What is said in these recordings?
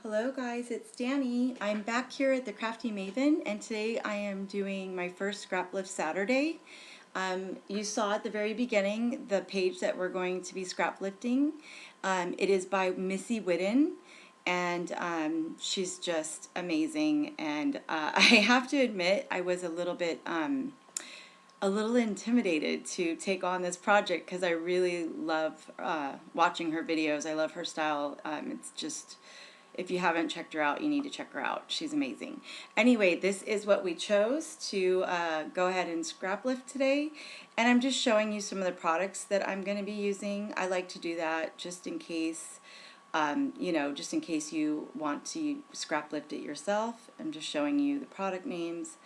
Hello guys, it's Danny. I'm back here at the Crafty Maven, and today I am doing my first Scraplift Saturday. You saw at the very beginning the page that we're going to be scrap lifting. It is by Missy Whitten, and she's just amazing. And I have to admit, I was a little intimidated to take on this project because I really love watching her videos. I love her style. It's just, if you haven't checked her out, you need to check her out. She's amazing. Anyway, this is what we chose to go ahead and scrap lift today. And I'm just showing you some of the products that I'm going to be using. I like to do that just in case, just in case you want to scrap lift it yourself. I'm just showing you the product names.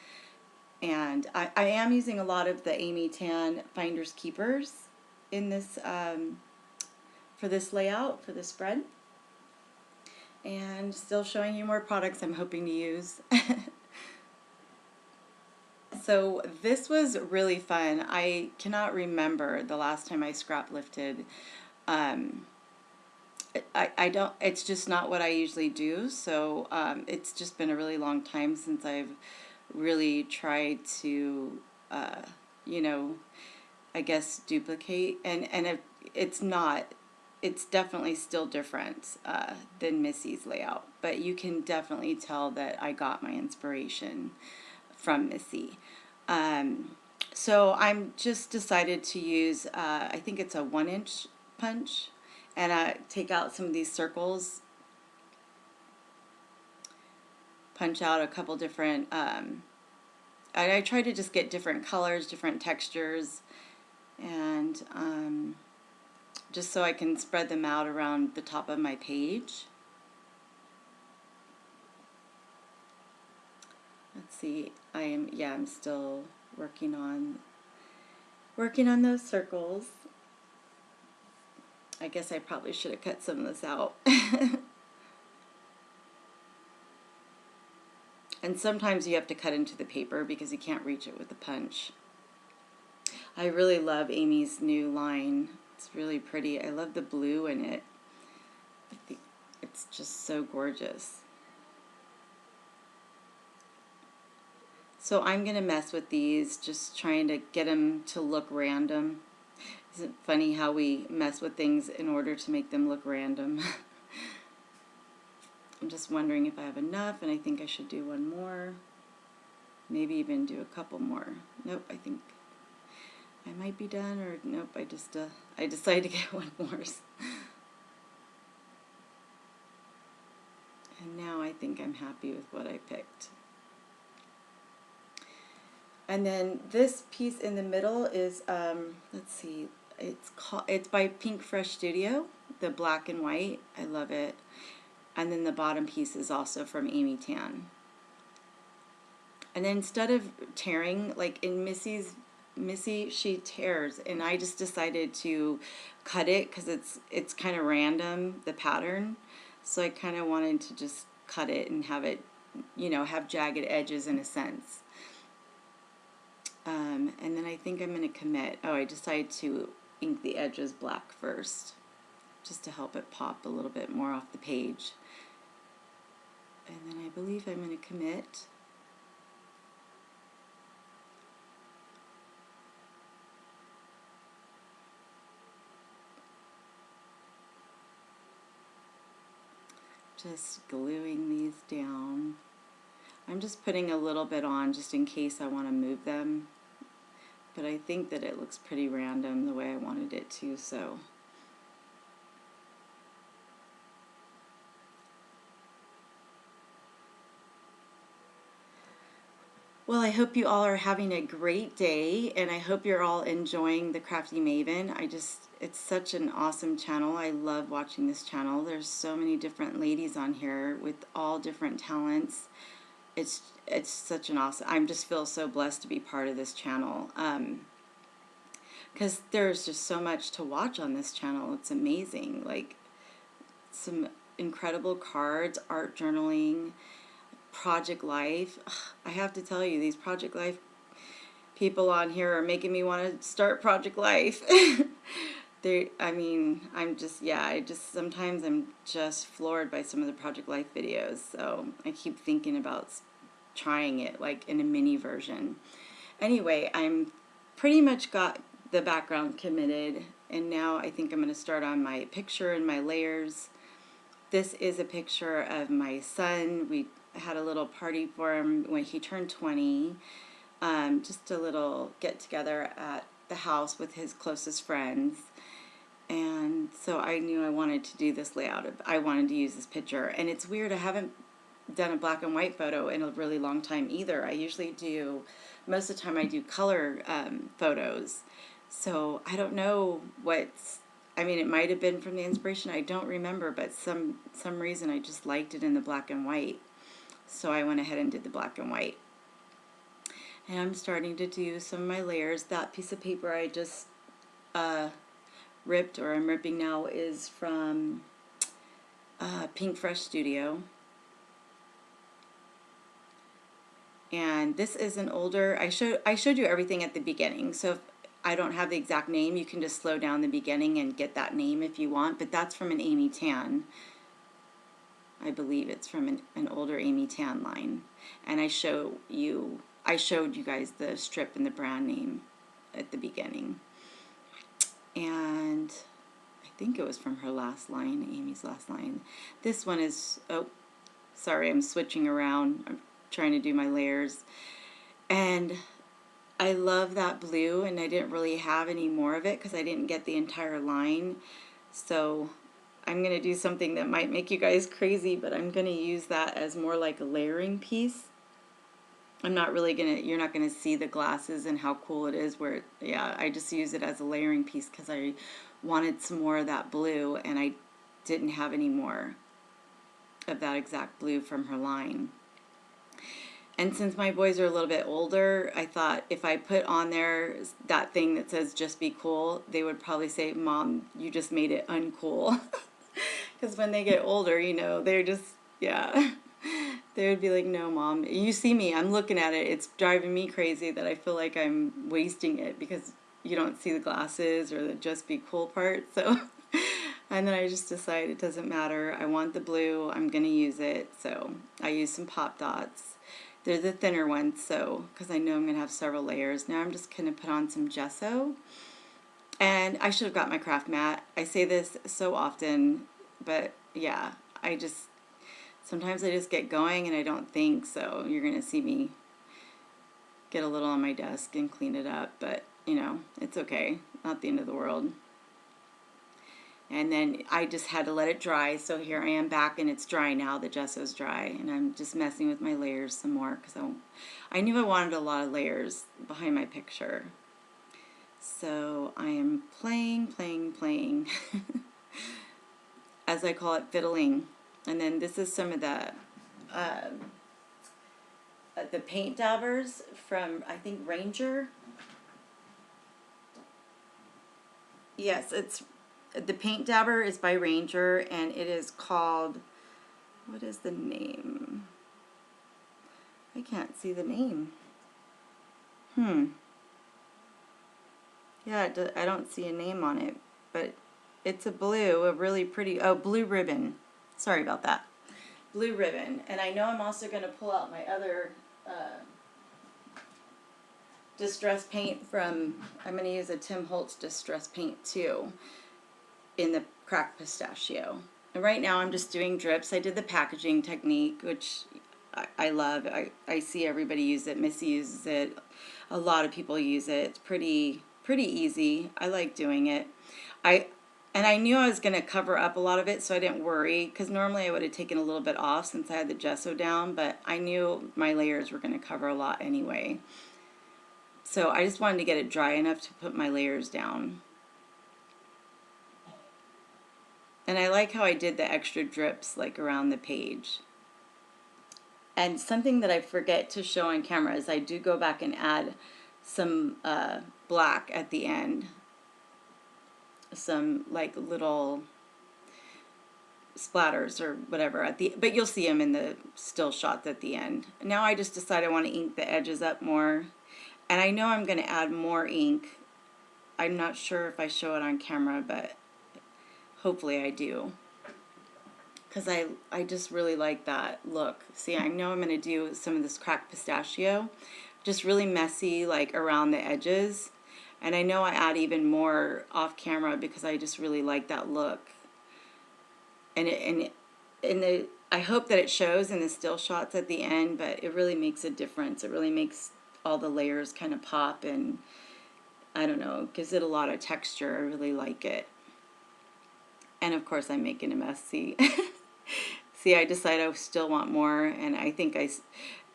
And I am using a lot of the Amy Tan Finders Keepers in this, for this layout, for this spread. And still showing you more products I'm hoping to use. So this was really fun. I cannot remember the last time I scrap lifted. I don't, it's just not what I usually do. So it's just been a really long time since I've really tried to, I guess duplicate. And it's not, it's definitely still different than Missy's layout, but you can definitely tell that I got my inspiration from Missy. So I'm just decided to use, I think it's a 1-inch punch, and take out some of these circles, punch out a couple different, I try to just get different colors, different textures, and just so I can spread them out around the top of my page. Let's see, I'm still working on those circles. I guess I probably should have cut some of this out. And sometimes you have to cut into the paper because you can't reach it with the punch. I really love Amy's new line. It's really pretty. I love the blue in it. I think it's just so gorgeous. So I'm going to mess with these, just trying to get them to look random. Isn't it funny how we mess with things in order to make them look random? I'm just wondering if I have enough, and I think I should do one more. Maybe even do a couple more. Nope, I think I might be done, or nope, I decided to get one more. And now I think I'm happy with what I picked. And then this piece in the middle is, let's see, it's by Pink Fresh Studio, the black and white. I love it. And then the bottom piece is also from Amy Tan. And then instead of tearing, like in Missy, she tears, and I just decided to cut it because it's kind of random, the pattern. So I kind of wanted to just cut it and have it, have jagged edges in a sense. And then I think I'm going to commit. Oh, I decided to ink the edges black first, just to help it pop a little bit more off the page. And then I believe I'm going to commit. Just gluing these down. I'm just putting a little bit on just in case I want to move them. But I think that it looks pretty random the way I wanted it to, so. Well, I hope you all are having a great day, and I hope you're all enjoying the Crafty Maven. It's such an awesome channel. I love watching this channel. There's so many different ladies on here with all different talents. It's such an awesome, I just feel so blessed to be part of this channel. Because there's just so much to watch on this channel. It's amazing. Like, some incredible cards, art journaling, Project Life. I have to tell you, these Project Life people on here are making me want to start Project Life. I mean, I'm just, yeah, sometimes I'm just floored by some of the Project Life videos, so I keep thinking about trying it, like, in a mini version. Anyway, I'm pretty much got the background committed, and now I think I'm going to start on my picture and my layers. This is a picture of my son. We had a little party for him when he turned 20. Just a little get-together at the house with his closest friends. And so I knew I wanted to do this layout. I wanted to use this picture. And it's weird, I haven't done a black and white photo in a really long time either. I usually do, most of the time I do color photos. So I don't know what's, I mean, it might have been from the inspiration, I don't remember, but some reason I just liked it in the black and white. So I went ahead and did the black and white. And I'm starting to do some of my layers. That piece of paper I just ripped, or I'm ripping now, is from Pink Fresh Studio. And this is an older, I showed you everything at the beginning, so if I don't have the exact name, you can just slow down the beginning and get that name if you want, but that's from an Amy Tan. I believe it's from an older Amy Tan line. And I showed you guys the strip and the brand name at the beginning. And I think it was from her last line, Amy's last line. This one is, oh, sorry, I'm switching around. I'm trying to do my layers. And I love that blue, and I didn't really have any more of it because I didn't get the entire line. So I'm going to do something that might make you guys crazy, but I'm going to use that as more like a layering piece. I'm not really going to, you're not going to see the glasses and how cool it is where, yeah, I just use it as a layering piece because I wanted some more of that blue, and I didn't have any more of that exact blue from her line. And since my boys are a little bit older, I thought if I put on there that thing that says just be cool, they would probably say, Mom, you just made it uncool. Because when they get older, you know, they're just, yeah. They would be like, no, Mom, you see me, I'm looking at it. It's driving me crazy that I feel like I'm wasting it because you don't see the glasses or the just be cool part. So, and then I just decided it doesn't matter. I want the blue. I'm going to use it. So I used some pop dots. They're the thinner ones, so, because I know I'm going to have several layers. Now I'm just going to put on some gesso. And I should have got my craft mat. I say this so often, but yeah, sometimes I just get going and I don't think, so you're going to see me get a little on my desk and clean it up, but, you know, it's okay. Not the end of the world. And then I just had to let it dry, so here I am back and it's dry now. The gesso's dry, and I'm just messing with my layers some more because I knew I wanted a lot of layers behind my picture. So I am playing, as I call it, fiddling. And then this is some of the paint dabbers from, I think, Ranger. Yes, it's the paint dabber is by Ranger, and it is called, what is the name? I can't see the name. Yeah, I don't see a name on it, but it's a really pretty, oh, Blue Ribbon. Sorry about that. Blue Ribbon. And I know I'm also going to pull out my other distress paint from, I'm going to use a Tim Holtz distress paint too, in the cracked pistachio. And right now I'm just doing drips. I did the packaging technique, which I love. I see everybody use it. Missy uses it. A lot of people use it. It's pretty easy. I like doing it. And I knew I was going to cover up a lot of it, so I didn't worry, because normally I would have taken a little bit off since I had the gesso down, but I knew my layers were going to cover a lot anyway. So I just wanted to get it dry enough to put my layers down. And I like how I did the extra drips like around the page. And something that I forget to show on camera is I do go back and add some black at the end. Some like little splatters or whatever but you'll see them in the still shots at the end. Now I just decided I want to ink the edges up more. And I know I'm going to add more ink I'm not sure if I show it on camera, but hopefully I do. Because I just really like that look. See, I know I'm going to do some of this cracked pistachio. Just really messy, like around the edges. And I know I add even more off camera because I just really like that look. And I hope that it shows in the still shots at the end, but it really makes a difference. It really makes all the layers kind of pop, and I don't know, gives it a lot of texture. I really like it. And of course I'm making a mess, see. See, I decide I still want more, and I think it's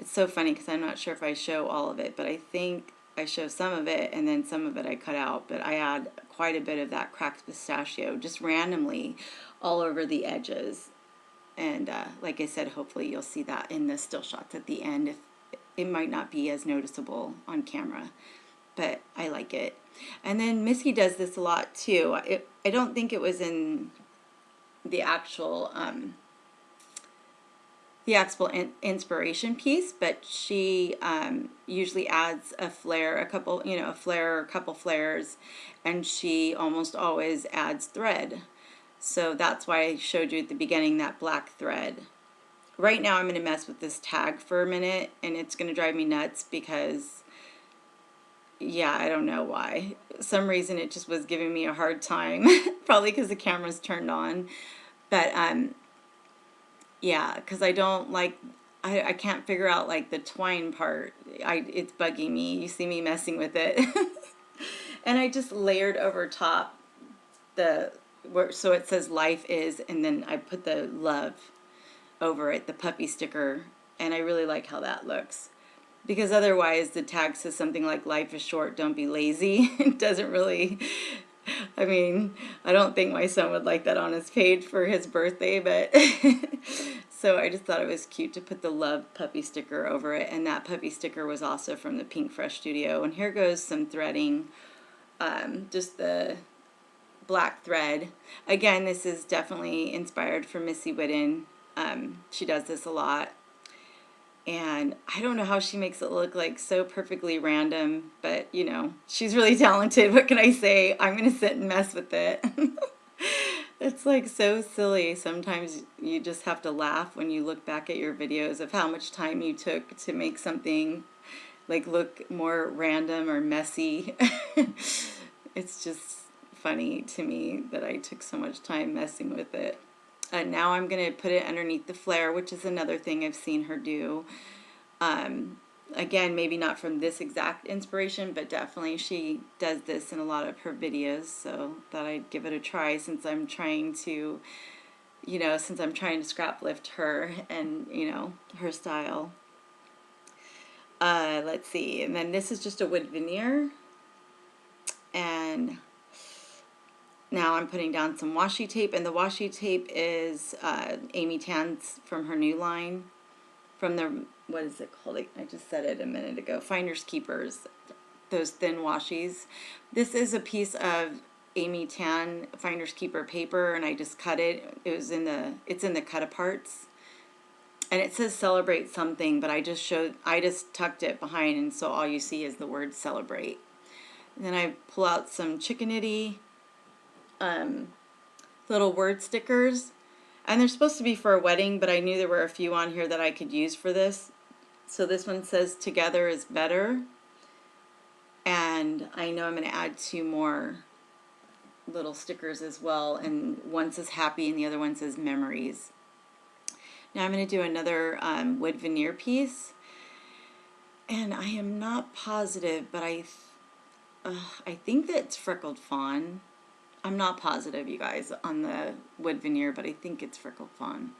so funny because I'm not sure if I show all of it, but I think I show some of it, and then some of it I cut out, but I add quite a bit of that cracked pistachio just randomly all over the edges. And like I said, hopefully you'll see that in the still shots at the end. If it might not be as noticeable on camera, but I like it. And then Missy does this a lot too. I don't think it was in the actual inspiration piece, but she usually adds a flare, a couple flares, and she almost always adds thread. So that's why I showed you at the beginning that black thread. Right now I'm going to mess with this tag for a minute, and it's going to drive me nuts because, yeah, I don't know why. Some reason it just was giving me a hard time. Probably because the camera's turned on. But yeah, because I don't like, I can't figure out like the twine part. It's bugging me. You see me messing with it. And I just layered over top so it says life is, and then I put the love over it, the puppy sticker, and I really like how that looks. Because otherwise the tag says something like life is short, don't be lazy. It doesn't really, I mean, I don't think my son would like that on his page for his birthday, but so I just thought it was cute to put the love puppy sticker over it, and that puppy sticker was also from the Pink Fresh Studio. And here goes some threading, just the black thread. Again, this is definitely inspired from Missy Whitten. She does this a lot. And I don't know how she makes it look like so perfectly random, but you know, she's really talented. What can I say? I'm going to sit and mess with it. It's like so silly. Sometimes you just have to laugh when you look back at your videos of how much time you took to make something like look more random or messy. It's just funny to me that I took so much time messing with it. Now I'm going to put it underneath the flare, which is another thing I've seen her do. Again, maybe not from this exact inspiration, but definitely she does this in a lot of her videos, so thought I'd give it a try since I'm trying to, scrap lift her and, her style. Let's see, and then this is just a wood veneer, and now I'm putting down some washi tape, and the washi tape is Amy Tan's from her new line, from the, what is it called? I just said it a minute ago, Finders Keepers, those thin washies. This is a piece of Amy Tan Finders Keeper paper, and I just cut it. It's in the cut-aparts. And it says celebrate something, but I just tucked it behind, and so all you see is the word celebrate. And then I pull out some chickanity little word stickers, and they're supposed to be for a wedding, but I knew there were a few on here that I could use for this. So this one says together is better, and I know I'm going to add 2 more little stickers as well, and one says happy and the other one says memories. Now I'm going to do another wood veneer piece, and I am not positive, but I think that it's freckled fawn. I'm not positive, you guys, on the wood veneer, but I think it's freckled fawn.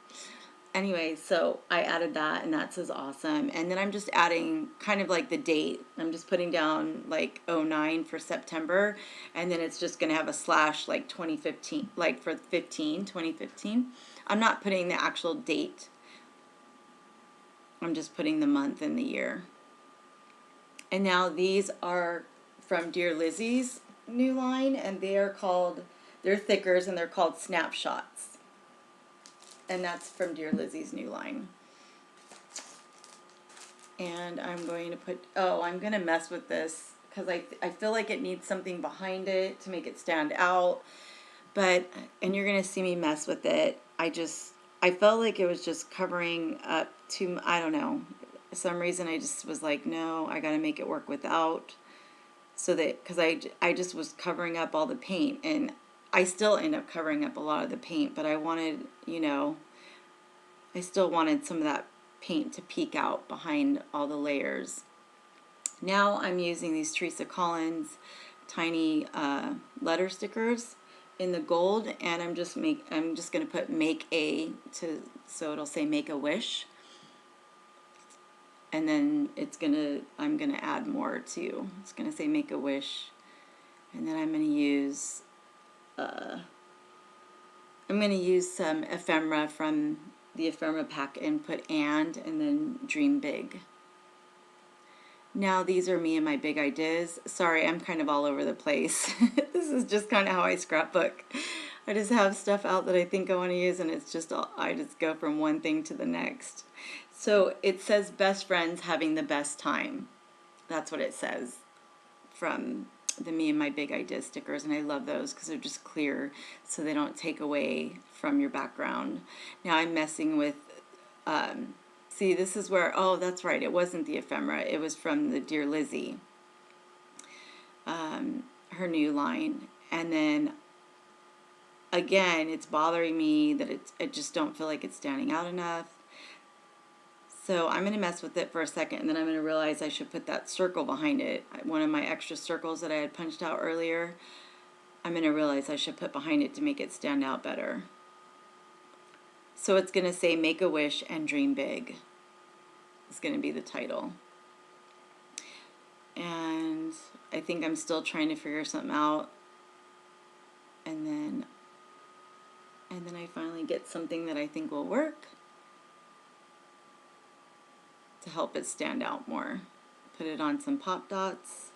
Anyway, so I added that, and that says awesome. And then I'm just adding kind of like the date. I'm just putting down like 09 for September, and then it's just going to have a slash like 2015, like for 2015. I'm not putting the actual date. I'm just putting the month and the year. And now these are from Dear Lizzie's new line, and they're thickers, and they're called snapshots, and that's from Dear Lizzie's new line. And I'm going to put, I'm going to mess with this because I feel like it needs something behind it to make it stand out. But, and you're going to see me mess with it. I felt like it was just covering up too, I don't know. For some reason I just was like, no, I got to make it work without. So that, because I just was covering up all the paint, and I still end up covering up a lot of the paint, but I wanted, you know, I still wanted some of that paint to peek out behind all the layers. Now I'm using these Teresa Collins tiny letter stickers in the gold, and I'm just going to put make a to, so it'll say make a wish, and then I'm gonna add more too. It's gonna say make a wish, and then I'm gonna use some ephemera from the ephemera pack and put and then dream big. Now these are me and my big ideas. Sorry, I'm kind of all over the place. This is just kind of how I scrapbook. I just have stuff out that I think I want to use, and it's just I just go from one thing to the next. So it says best friends having the best time. That's what it says from the me and my big idea stickers, and I love those because they're just clear, so they don't take away from your background. Now I'm messing with see, this is where, oh, that's right, it wasn't the ephemera, it was from the Dear Lizzie, her new line. And then again, it's bothering me that I just don't feel like it's standing out enough. So I'm going to mess with it for a second, and then I'm going to realize I should put that circle behind it. One of my extra circles that I had punched out earlier, I'm going to realize I should put behind it to make it stand out better. So it's going to say make a wish and dream big. It's going to be the title. And I think I'm still trying to figure something out. And then I finally get something that I think will work to help it stand out more. Put it on some pop dots.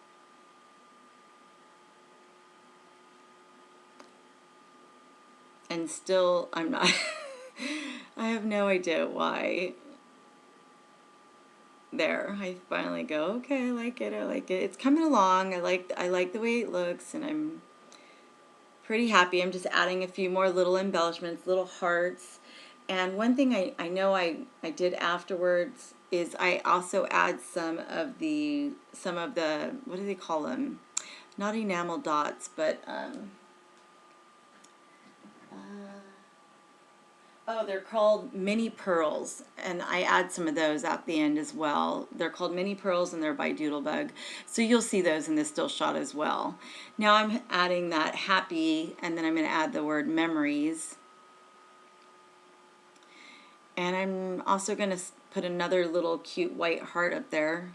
And still, I'm not, I have no idea why. There, I finally go, okay, I like it, I like it. It's coming along. I like the way it looks, and I'm pretty happy. I'm just adding a few more little embellishments, little hearts. And one thing I know I did afterwards is I also add some of the, what do they call them? Not enamel dots, but oh, they're called mini pearls, and I add some of those at the end as well. They're called mini pearls, and they're by Doodlebug. So you'll see those in the still shot as well. Now I'm adding that happy, and then I'm going to add the word memories. And I'm also going to put another little cute white heart up there.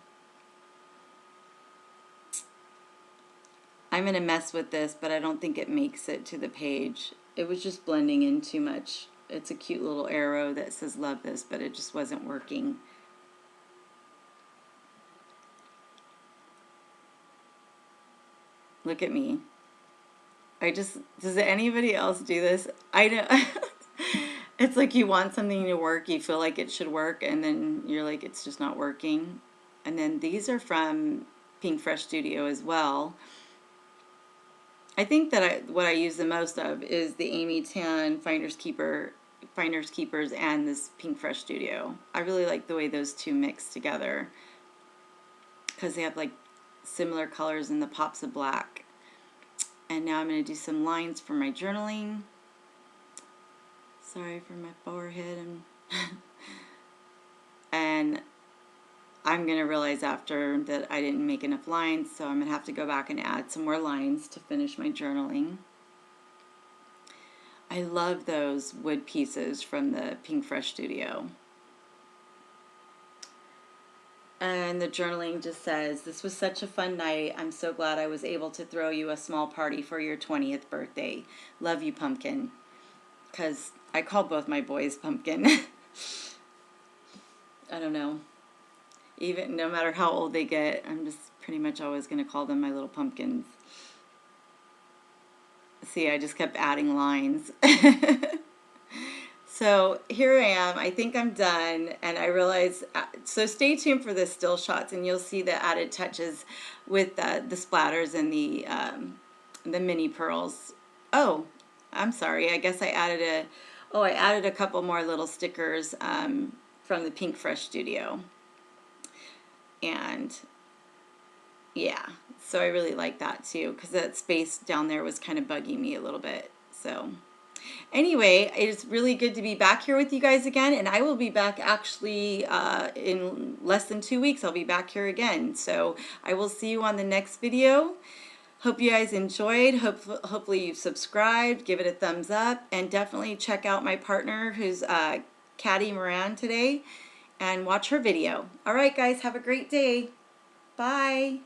I'm going to mess with this, but I don't think it makes it to the page. It was just blending in too much. It's a cute little arrow that says love this, but it just wasn't working. Look at me. Does anybody else do this? I don't. It's like you want something to work, you feel like it should work, and then you're like, it's just not working. And then these are from Pink Fresh Studio as well. I think that what I use the most of is the Amy Tan Finders Keepers and this Pink Fresh Studio. I really like the way those two mix together because they have like similar colors and the pops of black. And now I'm going to do some lines for my journaling. Sorry for my forehead. And I'm going to realize after that I didn't make enough lines, so I'm going to have to go back and add some more lines to finish my journaling. I love those wood pieces from the Pink Fresh Studio. And the journaling just says, this was such a fun night. I'm so glad I was able to throw you a small party for your 20th birthday. Love you, Pumpkin. Because I call both my boys Pumpkin. I don't know. Even no matter how old they get, I'm just pretty much always going to call them my little pumpkins. See, I just kept adding lines. So here I am. I think I'm done, and I realize, so stay tuned for the still shots, and you'll see the added touches with the splatters and the mini pearls. Oh, I'm sorry. I guess I added a couple more little stickers from the Pink Fresh Studio. And yeah, so I really like that too, because that space down there was kind of bugging me a little bit. So anyway, it's really good to be back here with you guys again, and I will be back actually in less than 2 weeks. I'll be back here again. So I will see you on the next video. Hope you guys enjoyed. Hopefully you've subscribed, give it a thumbs up, and definitely check out my partner who's Caddy Moran today, and watch her video. All right, guys, have a great day. Bye.